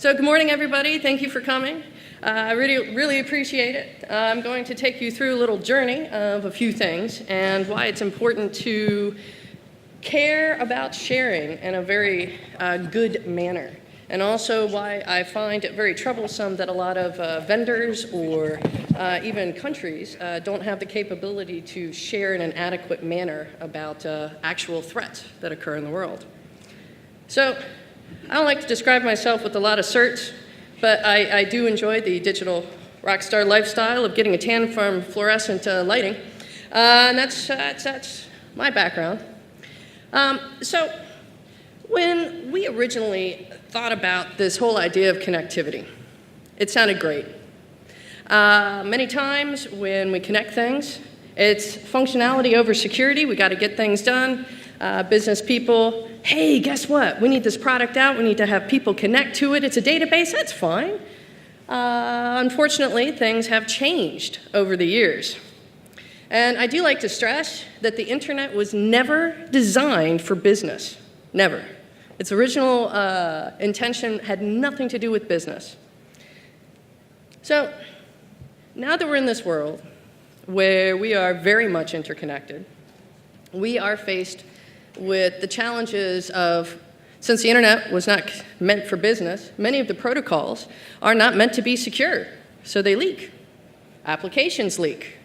So good morning, everybody. Thank you for coming. I really appreciate it. I'm going to take you through a little journey of a few things and why it's important to care about sharing in a very good manner. And also why I find it very troublesome that a lot of vendors or even countries don't have the capability to share in an adequate manner about actual threats that occur in the world. So I don't like to describe myself with a lot of certs, but I do enjoy the digital rock star lifestyle of getting a tan from fluorescent lighting. And that's my background. So when we originally thought about this whole idea of connectivity, it sounded great. Many times when we connect things, it's functionality over security. We got to get things done. Business people, hey, guess what? We need this product out. We need to have people connect to it. It's a database. That's fine. Unfortunately, things have changed over the years. And I do like to stress that the internet was never designed for business. Never. Its original intention had nothing to do with business. So now that we're in this world where we are very much interconnected, we are faced with the challenges of, since the internet was not meant for business, many of the protocols are not meant to be secure, so they leak. Applications leak.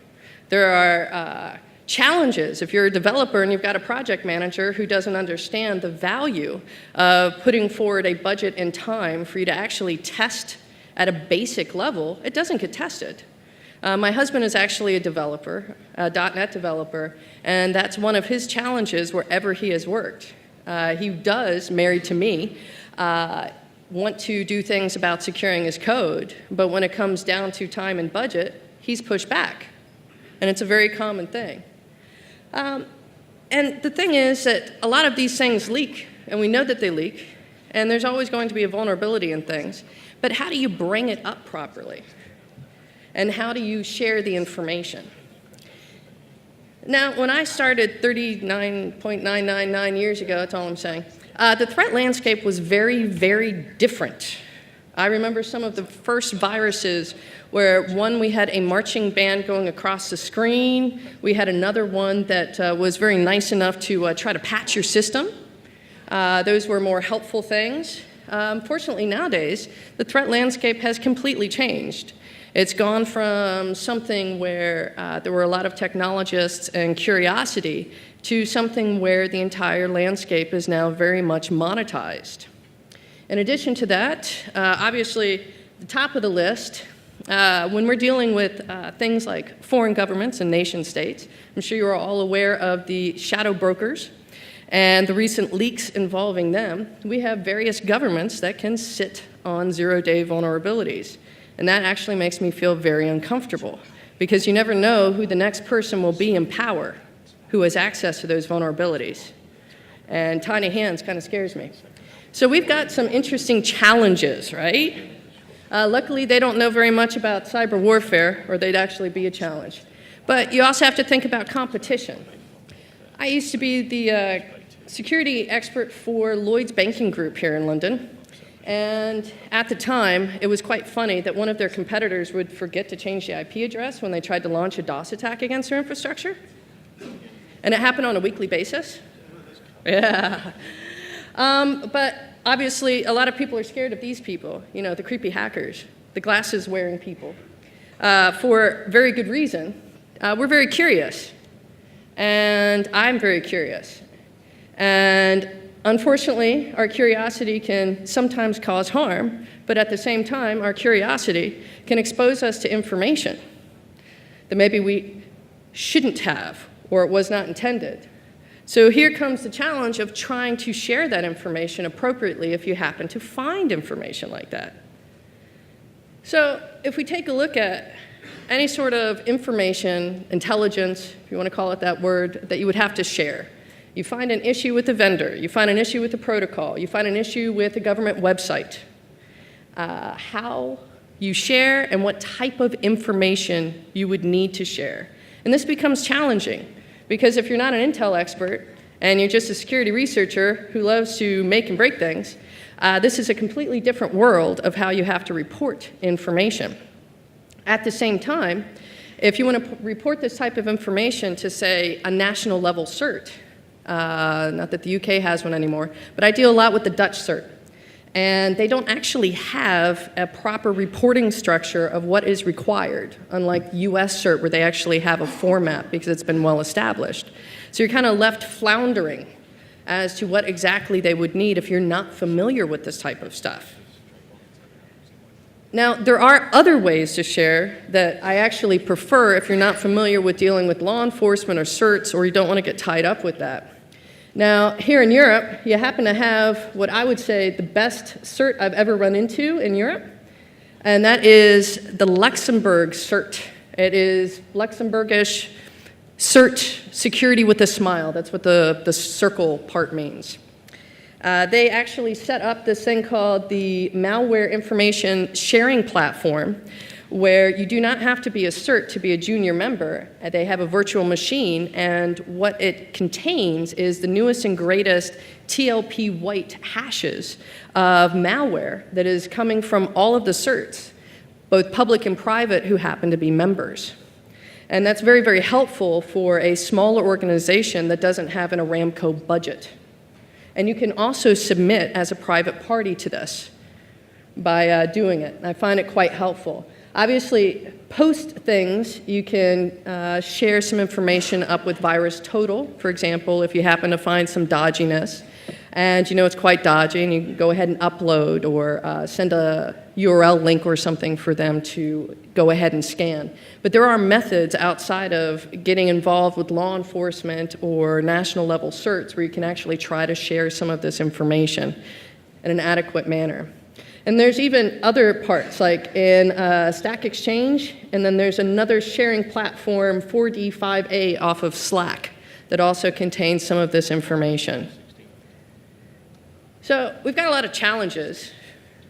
There are challenges if you're a developer and you've got a project manager who doesn't understand the value of putting forward a budget and time for you to actually test at a basic level. It doesn't get tested. My husband is actually a developer, a .NET developer, and that's one of his challenges wherever he has worked. He does, married to me, want to do things about securing his code, but when it comes down to time and budget, he's pushed back. And it's a very common thing. And the thing is that a lot of these things leak, and we know that they leak, and there's always going to be a vulnerability in things. But how do you bring it up properly? And how do you share the information? Now, when I started 39.999 years ago, that's all I'm saying, the threat landscape was very, very different. I remember some of the first viruses where one, we had a marching band going across the screen. We had another one that was very nice enough to try to patch your system. Those were more helpful things. Unfortunately, nowadays, the threat landscape has completely changed. It's gone from something where there were a lot of technologists and curiosity to something where the entire landscape is now very much monetized. In addition to that, obviously, the top of the list, when we're dealing with things like foreign governments and nation states, I'm sure you're all aware of the shadow brokers and the recent leaks involving them. We have various governments that can sit on zero-day vulnerabilities. And that actually makes me feel very uncomfortable because you never know who the next person will be in power who has access to those vulnerabilities. And tiny hands kind of scares me. So we've got some interesting challenges, right? Luckily, they don't know very much about cyber warfare, or they'd actually be a challenge. But you also have to think about competition. I used to be the security expert for Lloyd's Banking Group here in London. And at the time, it was quite funny that one of their competitors would forget to change the IP address when they tried to launch a DOS attack against their infrastructure. And it happened on a weekly basis. Yeah. But obviously, a lot of people are scared of these people, you know, the creepy hackers, the glasses-wearing people, for very good reason. We're very curious. And I'm very curious. And unfortunately, our curiosity can sometimes cause harm, but at the same time, our curiosity can expose us to information that maybe we shouldn't have, or it was not intended. So here comes the challenge of trying to share that information appropriately if you happen to find information like that. So if we take a look at any sort of information, intelligence, if you want to call it that word, that you would have to share. You find an issue with the vendor, you find an issue with the protocol, you find an issue with a government website. How you share and what type of information you would need to share. And this becomes challenging because if you're not an Intel expert and you're just a security researcher who loves to make and break things, This is a completely different world of how you have to report information. At the same time, if you want to report this type of information to, say, a national level cert, not that the UK has one anymore, but I deal a lot with the Dutch cert. And they don't actually have a proper reporting structure of what is required, unlike US cert where they actually have a format because it's been well established. So you're kind of left floundering as to what exactly they would need if you're not familiar with this type of stuff. Now, there are other ways to share that I actually prefer if you're not familiar with dealing with law enforcement or certs, or you don't want to get tied up with that. Now, here in Europe, you happen to have what I would say the best cert I've ever run into in Europe, and that is the Luxembourg cert. It is Luxembourgish cert, security with a smile. That's what the circle part means. They actually set up this thing called the Malware Information Sharing Platform, where you do not have to be a cert to be a junior member. They have a virtual machine, and what it contains is the newest and greatest TLP white hashes of malware that is coming from all of the certs, both public and private, who happen to be members. And that's very, very helpful for a smaller organization that doesn't have an Aramco budget. And you can also submit as a private party to this by doing it. I find it quite helpful. Obviously, post things, you can share some information up with VirusTotal, for example, if you happen to find some dodginess. And you know it's quite dodgy, and you can go ahead and upload or send a URL link or something for them to go ahead and scan. But there are methods outside of getting involved with law enforcement or national level certs where you can actually try to share some of this information in an adequate manner. And there's even other parts, like in Stack Exchange, and then there's another sharing platform, 4D5A, off of Slack, that also contains some of this information. So we've got a lot of challenges.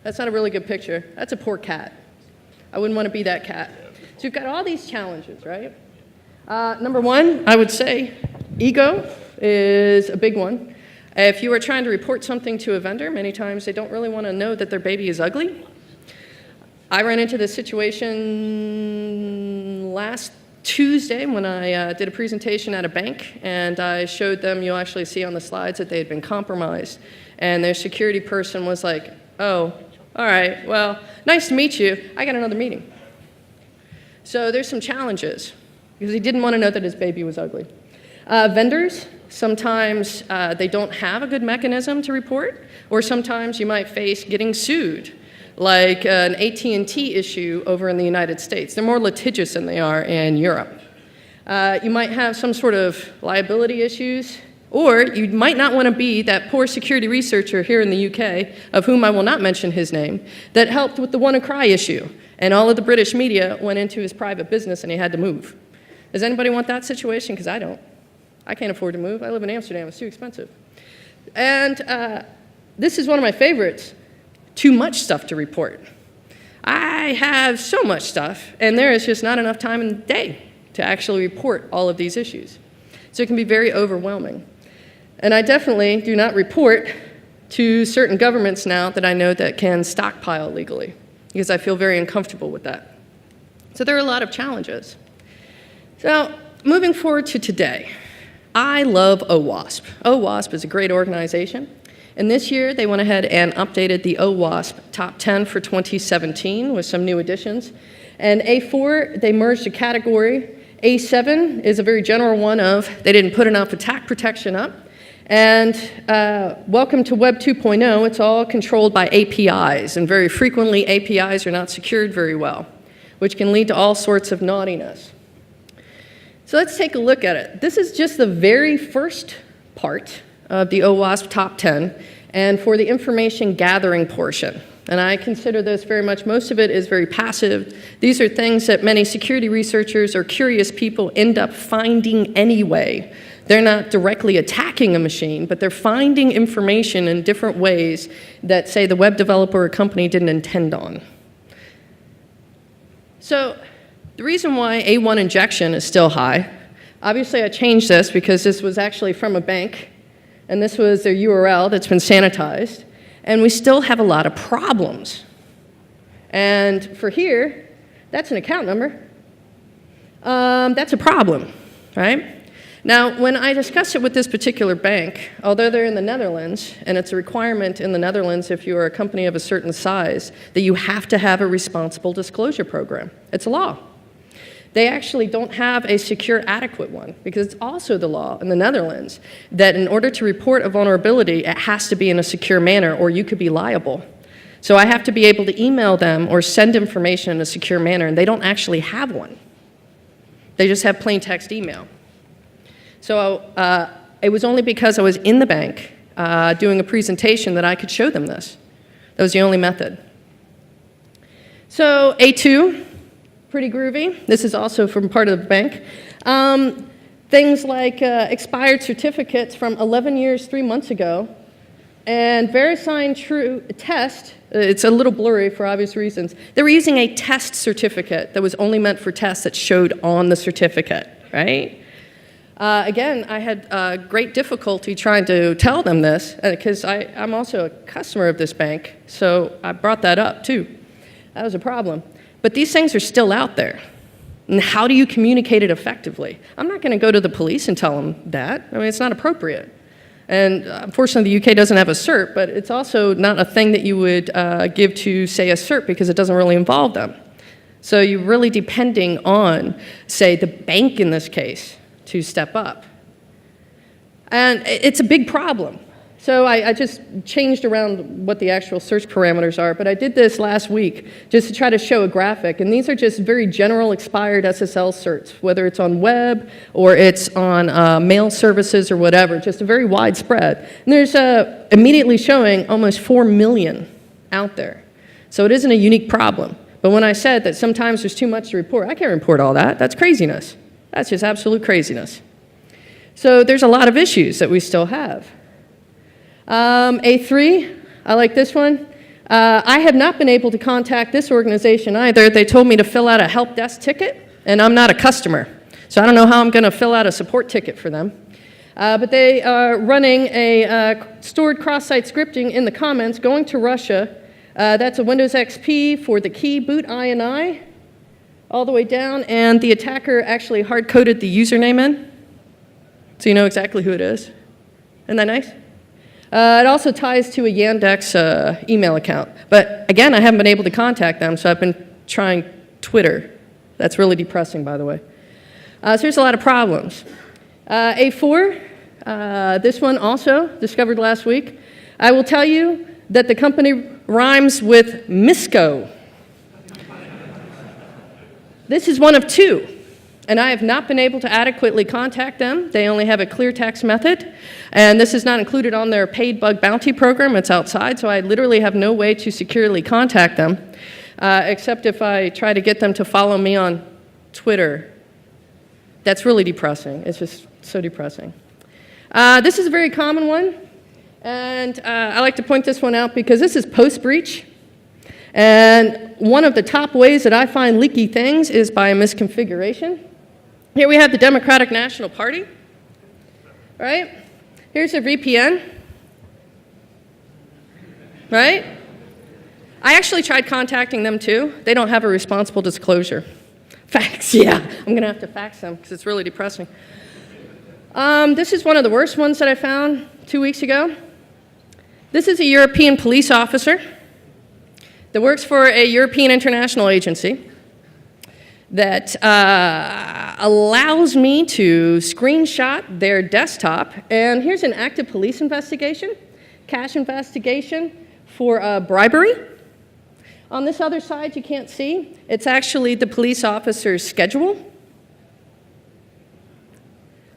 That's not a really good picture. That's a poor cat. I wouldn't want to be that cat. So we've got all these challenges, right? Number one, I would say ego is a big one. If you are trying to report something to a vendor, many times they don't really want to know that their baby is ugly. I ran into this situation last Tuesday when I did a presentation at a bank, and I showed them, you'll actually see on the slides, that they had been compromised. And their security person was like, oh, all right, well, nice to meet you. I got another meeting. So there's some challenges, because he didn't want to know that his baby was ugly. Vendors, sometimes they don't have a good mechanism to report, or sometimes you might face getting sued, like an AT&T issue over in the United States. They're more litigious than they are in Europe. You might have some sort of liability issues, or you might not want to be that poor security researcher here in the UK, of whom I will not mention his name, that helped with the WannaCry issue, and all of the British media went into his private business and he had to move. Does anybody want that situation? Because I don't. I can't afford to move. I live in Amsterdam. It's too expensive. And this is one of my favorites, too much stuff to report. I have so much stuff, and there is just not enough time in the day to actually report all of these issues. So it can be very overwhelming. And I definitely do not report to certain governments now that I know that can stockpile legally, because I feel very uncomfortable with that. So there are a lot of challenges. So moving forward to today, I love OWASP. OWASP is a great organization. And this year, they went ahead and updated the OWASP Top 10 for 2017 with some new additions. And A4, they merged a category. A7 is a very general one of they didn't put enough attack protection up. And welcome to Web 2.0. It's all controlled by APIs. And very frequently, APIs are not secured very well, which can lead to all sorts of naughtiness. So let's take a look at it. This is just the very first part of the OWASP Top 10, and for the information gathering portion. And I consider this very much, most of it is very passive. These are things that many security researchers or curious people end up finding anyway. They're not directly attacking a machine, but they're finding information in different ways that, say, the web developer or company didn't intend on. So the reason why A1 injection is still high, obviously I changed this because this was actually from a bank, and this was their URL that's been sanitized. And we still have a lot of problems. And for here, that's an account number. That's a problem, right? Now, when I discussed it with this particular bank, although they're in the Netherlands, and it's a requirement in the Netherlands if you're a company of a certain size, that you have to have a responsible disclosure program. It's a law. They actually don't have a secure, adequate one, because it's also the law in the Netherlands that in order to report a vulnerability, it has to be in a secure manner, or you could be liable. So I have to be able to email them or send information in a secure manner, and they don't actually have one. They just have plain text email. So it was only because I was in the bank doing a presentation that I could show them this. That was the only method. So A2, pretty groovy. This is also from part of the bank. Things like expired certificates from 11 years, 3 months ago, and VeriSign True test. It's a little blurry for obvious reasons. They were using a test certificate that was only meant for tests that showed on the certificate, right? Again, I had great difficulty trying to tell them this because I'm also a customer of this bank, so I brought that up too. That was a problem. But these things are still out there. And how do you communicate it effectively? I'm not going to go to the police and tell them that. I mean, it's not appropriate. And unfortunately, the UK doesn't have a cert, but it's also not a thing that you would give to, say, a cert because it doesn't really involve them. So you're really depending on, say, the bank in this case to step up. And it's a big problem. So I just changed around what the actual search parameters are, but I did this last week just to try to show a graphic. And these are just very general expired SSL certs, whether it's on web or it's on mail services or whatever, just a very widespread. And there's immediately showing almost 4 million out there. So it isn't a unique problem. But when I said that sometimes there's too much to report, I can't report all that. That's craziness. That's just absolute craziness. So there's a lot of issues that we still have. A3, I like this one. I have not been able to contact this organization either. They told me to fill out a help desk ticket, and I'm not a customer. So I don't know how I'm going to fill out a support ticket for them. But they are running a stored cross-site scripting in the comments going to Russia. That's a Windows XP for the key boot INI all the way down, and the attacker actually hard-coded the username in, so you know exactly who it is. Isn't that nice? It also ties to a Yandex email account. But again, I haven't been able to contact them, so I've been trying Twitter. That's really depressing, by the way. So there's a lot of problems. A4, this one also discovered last week. I will tell you that the company rhymes with Misco. This is one of two, and I have not been able to adequately contact them. They only have a clear text method, and this is not included on their paid bug bounty program. It's outside, so I literally have no way to securely contact them, except if I try to get them to follow me on Twitter. That's really depressing. It's just so depressing. This is a very common one, and I like to point this one out because this is post-breach. And one of the top ways that I find leaky things is by a misconfiguration. Here we have the Democratic National Party, right? Here's a VPN, right? I actually tried contacting them too. They don't have a responsible disclosure. Fax, yeah. I'm going to have to fax them because it's really depressing. This is one of the worst ones that I found 2 weeks ago. This is a European police officer that works for a European international agency that allows me to screenshot their desktop. And here's an active police investigation, cash investigation for bribery. On this other side, you can't see, it's actually the police officer's schedule.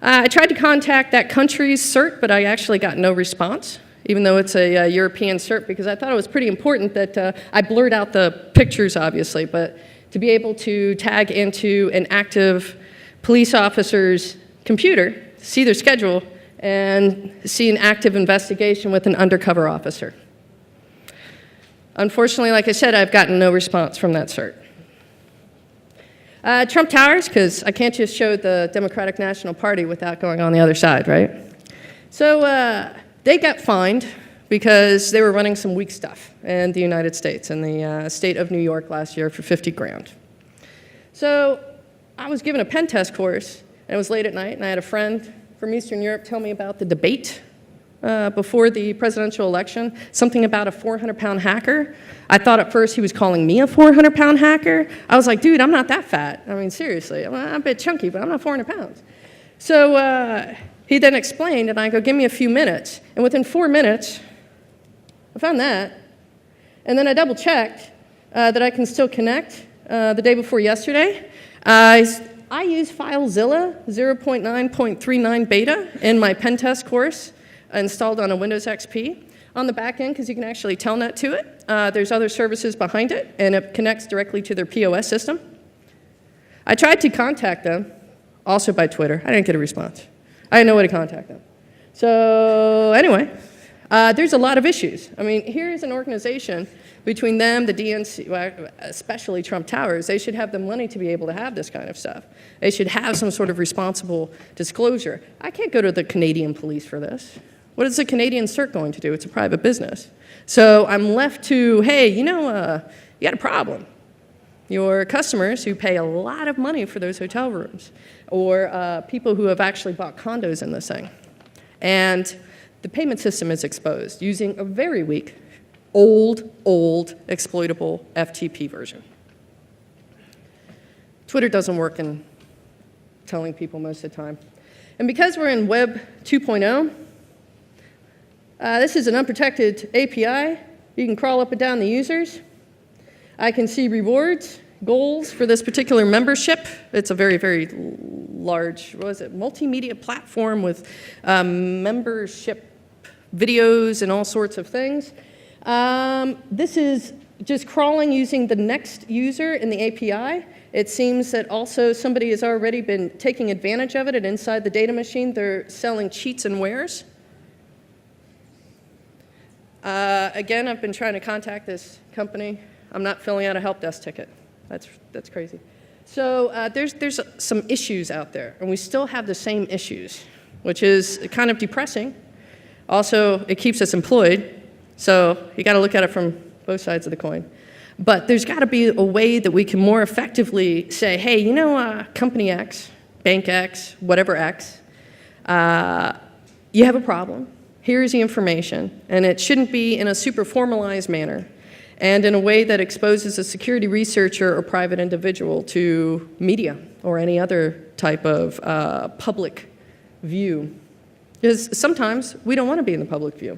I tried to contact that country's CERT, but I actually got no response, even though it's a European cert, because I thought it was pretty important that I blurred out the pictures, obviously, but to be able to tag into an active police officer's computer, see their schedule, and see an active investigation with an undercover officer. Unfortunately, like I said, I've gotten no response from that cert. Trump Towers, because I can't just show the Democratic National Party without going on the other side, right? So, they got fined because they were running some weak stuff in the United States, in the state of New York last year for 50 grand. So I was given a pen test course, and it was late at night, and I had a friend from Eastern Europe tell me about the debate before the presidential election, something about a 400-pound hacker. I thought at first he was calling me a 400-pound hacker. I was like, dude, I'm not that fat. I mean, seriously, I'm a bit chunky, but I'm not 400 pounds. So he then explained, and I go, give me a few minutes. And within 4 minutes, I found that. And then I double-checked that I can still connect the day before yesterday. I use FileZilla 0.9.39 beta in my pen test course, installed on a Windows XP. On the back end, because you can actually telnet to it, there's other services behind it, and it connects directly to their POS system. I tried to contact them, also by Twitter. I didn't get a response. I didn't know way to contact them. So anyway, there's a lot of issues. I mean, here's an organization between them, the DNC, well, especially Trump Towers. They should have the money to be able to have this kind of stuff. They should have some sort of responsible disclosure. I can't go to the Canadian police for this. What is the Canadian CERT going to do? It's a private business. So I'm left to, hey, you know, you got a problem. Your customers who pay a lot of money for those hotel rooms, or people who have actually bought condos in this thing. And the payment system is exposed using a very weak, old, exploitable FTP version. Twitter doesn't work in telling people most of the time. And because we're in Web 2.0, this is an unprotected API. You can crawl up and down the users. I can see rewards, goals for this particular membership. It's a very, very large, what is it, multimedia platform with membership videos and all sorts of things. This is just crawling using the next user in the API. It seems that also somebody has already been taking advantage of it, and inside the data machine, they're selling cheats and wares. Again, I've been trying to contact this company. I'm not filling out a help desk ticket. That's crazy. So there's some issues out there, and we still have the same issues, which is kind of depressing. Also, it keeps us employed, so you got to look at it from both sides of the coin. But there's got to be a way that we can more effectively say, hey, you know, company X, bank X, whatever X, you have a problem. Here's the information, and it shouldn't be in a super formalized manner and in a way that exposes a security researcher or private individual to media or any other type of public view. Because sometimes we don't want to be in the public view.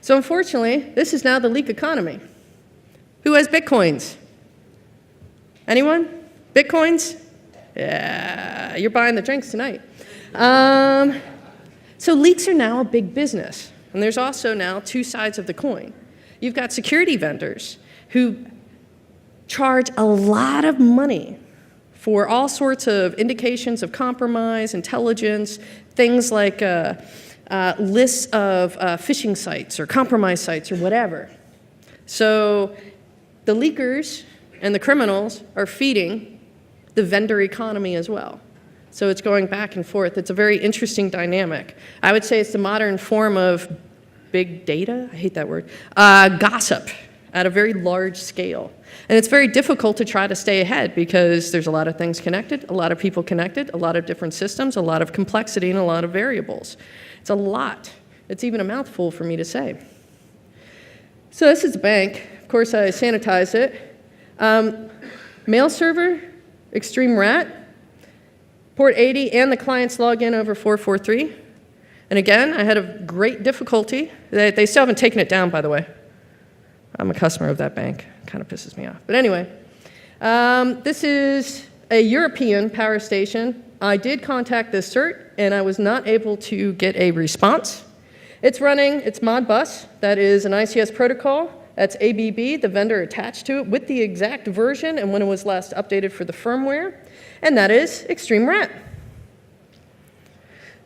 So unfortunately, this is now the leak economy. Who has Bitcoins? Anyone? Bitcoins? Yeah, you're buying the drinks tonight. So leaks are now a big business. And there's also now two sides of the coin. You've got security vendors who charge a lot of money for all sorts of indications of compromise, intelligence, things like lists of phishing sites or compromise sites or whatever. So the leakers and the criminals are feeding the vendor economy as well. So it's going back and forth. It's a very interesting dynamic. I would say it's the modern form of big data, I hate that word, gossip at a very large scale. And it's very difficult to try to stay ahead because there's a lot of things connected, a lot of people connected, a lot of different systems, a lot of complexity, and a lot of variables. It's a lot. It's even a mouthful for me to say. So this is the bank. Of course, I sanitized it. Mail server, Extreme Rat. Port 80 and the client's login over 443. And again, I had a great difficulty. They still haven't taken it down, by the way. I'm a customer of that bank. It kind of pisses me off. But anyway, this is a European power station. I did contact this CERT, and I was not able to get a response. It's running its Modbus. That is an ICS protocol. That's ABB, the vendor attached to it, with the exact version and when it was last updated for the firmware. And that is Extreme Rat.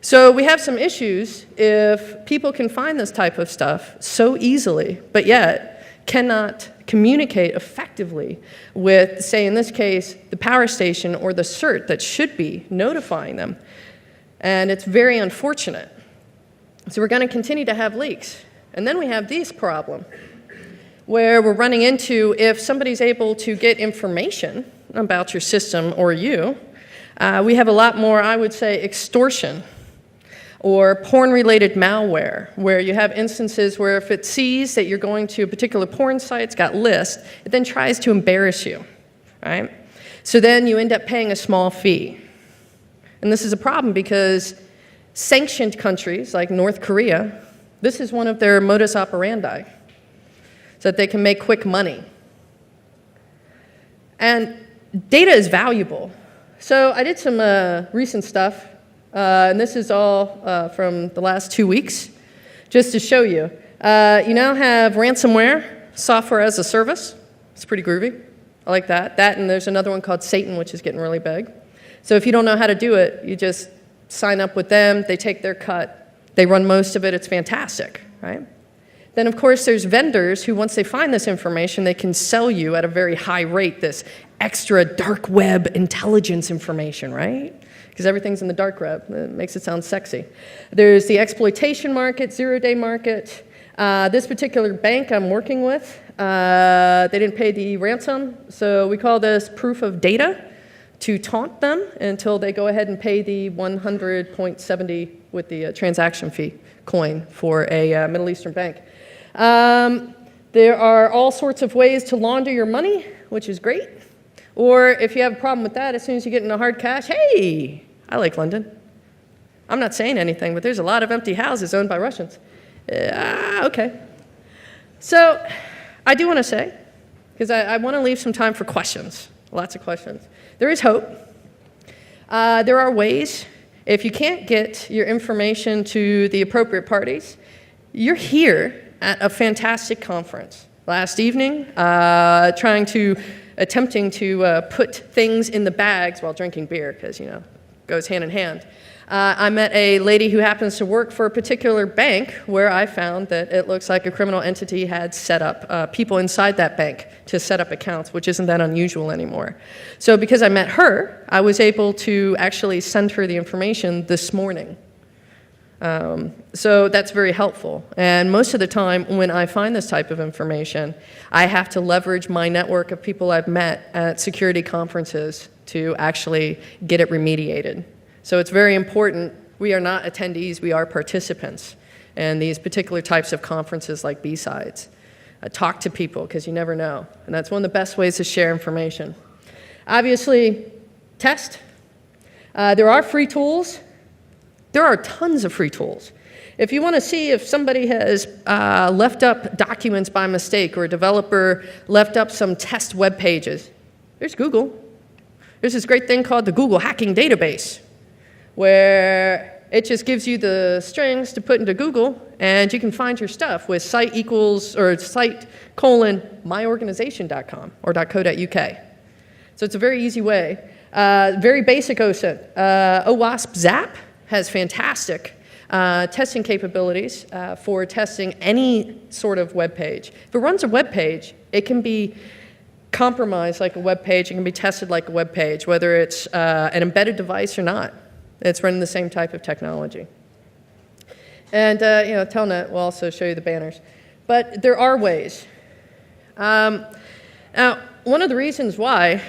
So we have some issues if people can find this type of stuff so easily, but yet cannot communicate effectively with, say in this case, the power station or the CERT that should be notifying them. And it's very unfortunate. So we're going to continue to have leaks. And then we have this problem, where we're running into if somebody's able to get information about your system or you, we have a lot more, I would say, extortion or porn-related malware, where you have instances where if it sees that you're going to a particular porn site, it's got lists, it then tries to embarrass you, right? So then you end up paying a small fee. And this is a problem because sanctioned countries like North Korea, this is one of their modus operandi, so that they can make quick money. And data is valuable. So I did some recent stuff, and this is all from the last 2 weeks, just to show you. You now have ransomware, software as a service. It's pretty groovy. I like that. That, and there's another one called Satan, which is getting really big. So if you don't know how to do it, you just sign up with them, they take their cut, they run most of it, it's fantastic, right? Then, of course, there's vendors who, once they find this information, they can sell you at a very high rate this extra dark web intelligence information, right? Because everything's in the dark web. It makes it sound sexy. There's the exploitation market, zero-day market. This particular bank I'm working with, they didn't pay the ransom, so we call this proof of data to taunt them until they go ahead and pay the 100.70 with the transaction fee coin for a Middle Eastern bank. There are all sorts of ways to launder your money, which is great. Or if you have a problem with that, as soon as you get into hard cash, hey, I like London. I'm not saying anything, but there's a lot of empty houses owned by Russians. Okay. So I do want to say, because I want to leave some time for questions, lots of questions. There is hope. There are ways. If you can't get your information to the appropriate parties, you're here at a fantastic conference. Last evening, attempting to put things in the bags while drinking beer, because, goes hand in hand. I met a lady who happens to work for a particular bank where I found that it looks like a criminal entity had set up people inside that bank to set up accounts, which isn't that unusual anymore. So because I met her, I was able to actually send her the information this morning. So that's very helpful. And most of the time when I find this type of information, I have to leverage my network of people I've met at security conferences to actually get it remediated. So it's very important. We are not attendees, we are participants in these particular types of conferences like B-Sides. Talk to people, because you never know. And that's one of the best ways to share information. Obviously, test. There are free tools. There are tons of free tools. If you want to see if somebody has left up documents by mistake, or a developer left up some test web pages, there's Google. There's this great thing called the Google Hacking Database, where it just gives you the strings to put into Google, and you can find your stuff with site myorganization.com or .co.uk. So it's a very easy way. Very basic OSINT. OWASP Zap has fantastic testing capabilities for testing any sort of web page. If it runs a web page, it can be compromised like a web page. It can be tested like a web page, whether it's an embedded device or not. It's running the same type of technology. And Telnet will also show you the banners. But there are ways. Now, one of the reasons why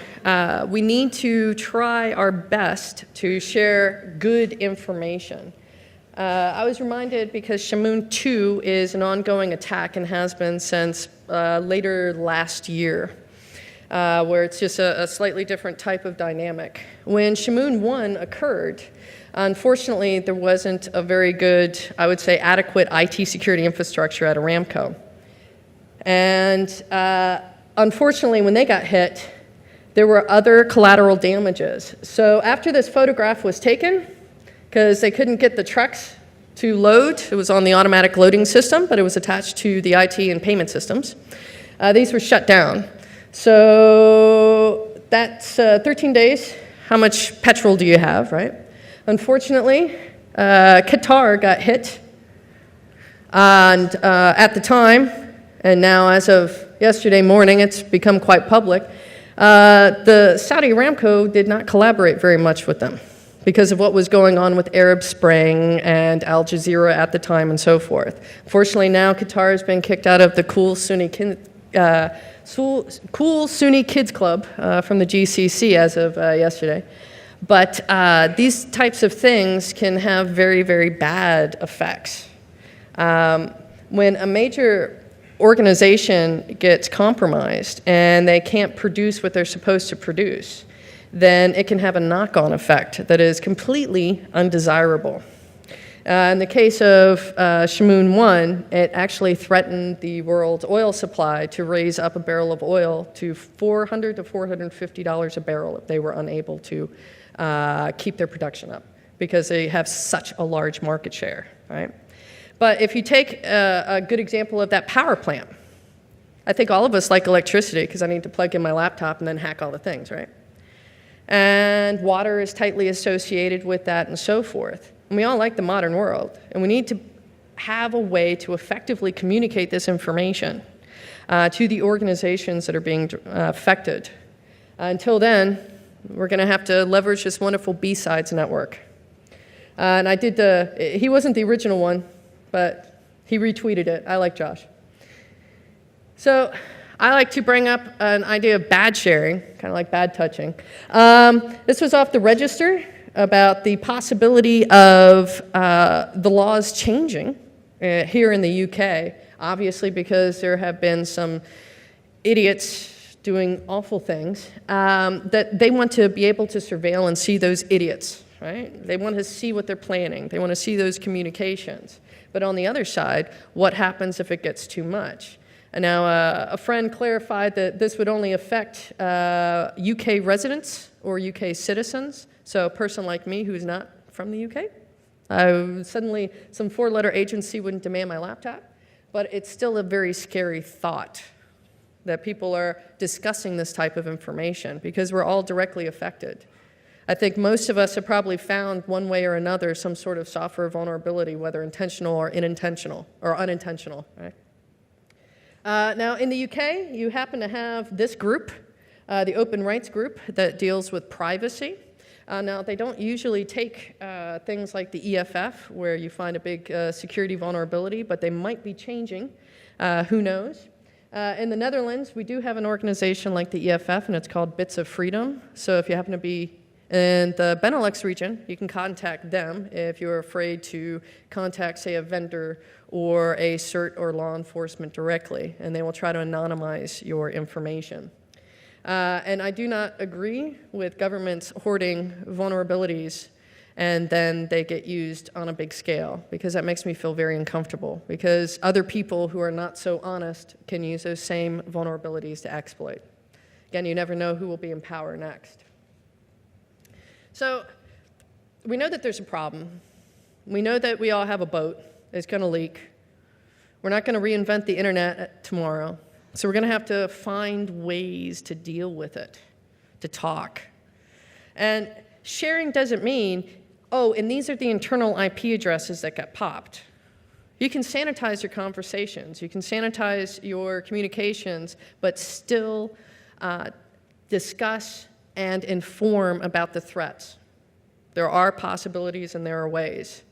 we need to try our best to share good information. I was reminded because Shamoon 2 is an ongoing attack and has been since later last year, where it's just a slightly different type of dynamic. When Shamoon 1 occurred, unfortunately, there wasn't a very good, I would say, adequate IT security infrastructure at Aramco. And unfortunately, when they got hit, there were other collateral damages. So after this photograph was taken, because they couldn't get the trucks to load, it was on the automatic loading system, but it was attached to the IT and payment systems, these were shut down. So that's 13 days. How much petrol do you have, right? Unfortunately, Qatar got hit, and at the time, and now as of yesterday morning, it's become quite public, the Saudi Aramco did not collaborate very much with them. because of what was going on with Arab Spring and Al Jazeera at the time and so forth. Fortunately, now Qatar has been kicked out of the Cool Sunni Kids Club from the GCC as of yesterday. But these types of things can have very, very bad effects. When a major organization gets compromised and they can't produce what they're supposed to produce, then it can have a knock-on effect that is completely undesirable. In the case of Shamoon 1, it actually threatened the world's oil supply to raise up a barrel of oil to $400 to $450 a barrel if they were unable to keep their production up, because they have such a large market share, right? But if you take a good example of that power plant, I think all of us like electricity because I need to plug in my laptop and then hack all the things, right? And water is tightly associated with that and so forth. And we all like the modern world, and we need to have a way to effectively communicate this information to the organizations that are being affected. Until then, we're going to have to leverage this wonderful B-Sides network. And I did he wasn't the original one, but he retweeted it. I like Josh. So I like to bring up an idea of bad sharing, kind of like bad touching. This was off the Register about the possibility of the laws changing here in the UK, obviously because there have been some idiots doing awful things, that they want to be able to surveil and see those idiots, right? They want to see what they're planning. They want to see those communications. But on the other side, what happens if it gets too much? And now a friend clarified that this would only affect UK residents or UK citizens. So a person like me who's not from the UK, suddenly some four-letter agency wouldn't demand my laptop. But it's still a very scary thought that people are discussing this type of information because we're all directly affected. I think most of us have probably found one way or another some sort of software vulnerability, whether intentional or unintentional, right? Now, in the UK, you happen to have this group, the Open Rights Group, that deals with privacy. Now, they don't usually take things like the EFF, where you find a big security vulnerability, but they might be changing. Who knows? In the Netherlands, we do have an organization like the EFF, and it's called Bits of Freedom. So if you happen to be in the Benelux region, you can contact them if you're afraid to contact, say, a vendor or a CERT or law enforcement directly, and they will try to anonymize your information. And I do not agree with governments hoarding vulnerabilities and then they get used on a big scale, because that makes me feel very uncomfortable, because other people who are not so honest can use those same vulnerabilities to exploit. Again, you never know who will be in power next. So we know that there's a problem. We know that we all have a boat that's going to leak. We're not going to reinvent the internet tomorrow. So we're going to have to find ways to deal with it, to talk. And sharing doesn't mean, oh, and these are the internal IP addresses that got popped. You can sanitize your conversations. You can sanitize your communications, but still discuss and inform about the threats. There are possibilities and there are ways.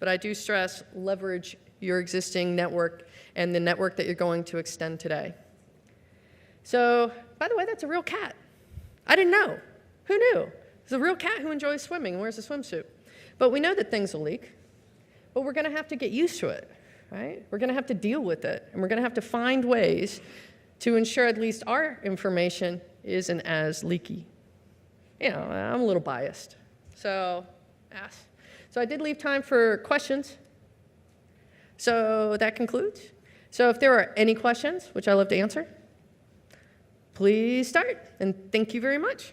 But I do stress, leverage your existing network and the network that you're going to extend today. So, by the way, that's a real cat. I didn't know. Who knew? It's a real cat who enjoys swimming and wears a swimsuit. But we know that things will leak. But we're going to have to get used to it, right? We're going to have to deal with it. And we're going to have to find ways to ensure at least our information isn't as leaky. You know, I'm a little biased. So, ask. So I did leave time for questions. So that concludes. So if there are any questions, which I love to answer, please start. And thank you very much.